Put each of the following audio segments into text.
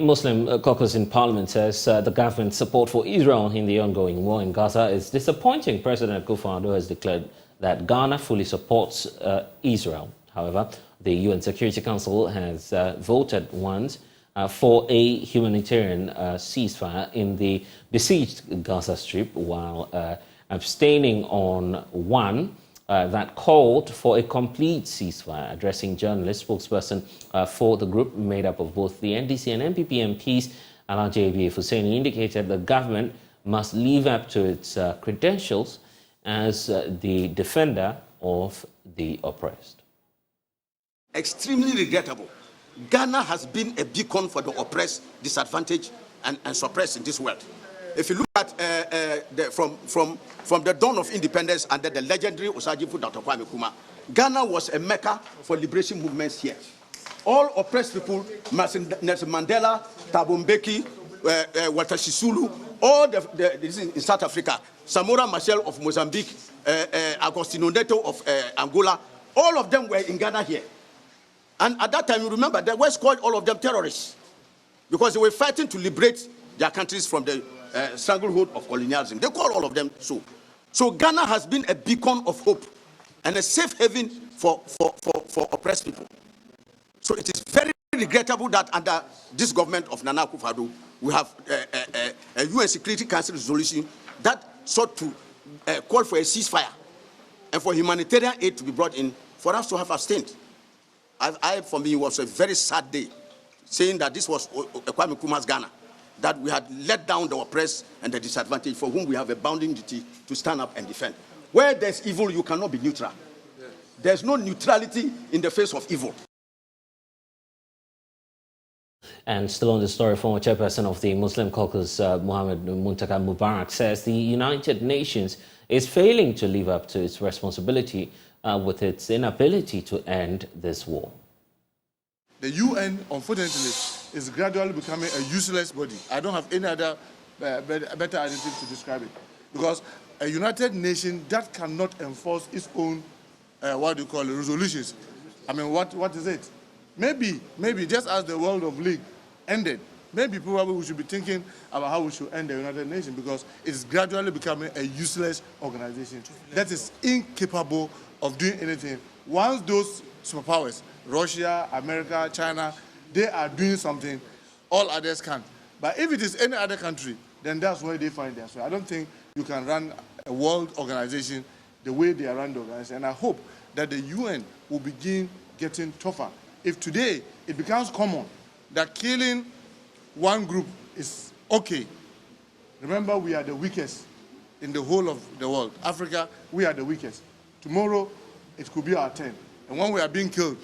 Muslim caucus in Parliament says the government's support for Israel in the ongoing war in Gaza is disappointing. President govt has declared that Ghana fully supports Israel. However, the UN Security Council has voted once for a humanitarian ceasefire in the besieged Gaza Strip, while abstaining on one that called for a complete ceasefire. Addressing journalists, spokesperson for the group made up of both the NDC and NPP MPs, Alhaji ABF Hussaini, indicated the government must live up to its credentials as the defender of the oppressed. Extremely regrettable. Ghana has been a beacon for the oppressed, disadvantaged, and suppressed in this world. If you look at from the dawn of independence under the legendary Osagyefo Dr. Kwame Nkrumah, Ghana was a mecca for liberation movements here. All oppressed people, Nelson Mandela, Thabo Mbeki, Walter Sisulu, all this in South Africa, Samora Machel of Mozambique, Agostinho Neto of Angola, all of them were in Ghana here. And at that time, you remember, the West called all of them terrorists because they were fighting to liberate their countries from the stranglehold of colonialism. They call all of them so. So Ghana has been a beacon of hope and a safe haven for oppressed people. So it is very regrettable that under this government of Nana Akufo-Addo, we have a UN Security Council resolution that sought to call for a ceasefire and for humanitarian aid to be brought in for us to have abstained. For me, it was a very sad day, saying that this was Kwame Nkrumah's Ghana, that we had let down the oppressed and the disadvantaged, for whom we have a bounden duty to stand up and defend. Where there's evil, you cannot be neutral. There's no neutrality in the face of evil. And still on the story, former chairperson of the Muslim caucus, Mohammed Muntaka Mubarak, says the United Nations is failing to live up to its responsibility with its inability to end this war. The UN, unfortunately, is gradually becoming a useless body. I don't have any other better adjective to describe it. Because a United Nation that cannot enforce its own, resolutions. I mean, what is it? Maybe just as the World of League ended, maybe probably we should be thinking about how we should end the United Nations, because it's gradually becoming a useless organization that is incapable of doing anything. Once those superpowers, Russia, America, China, they are doing something, all others can't. But if it is any other country, then that's where they find their way. I don't think you can run a world organization the way they are run the organization. And I hope that the UN will begin getting tougher. If today it becomes common that killing one group is okay, remember we are the weakest in the whole of the world. Africa, we are the weakest. Tomorrow, it could be our turn. And when we are being killed,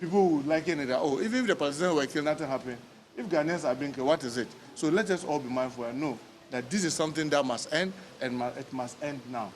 people will liken it that, oh, even if the Palestinians were killed, nothing happened. If Ghanaians are being killed, what is it? So let us all be mindful and know that this is something that must end, and it must end now.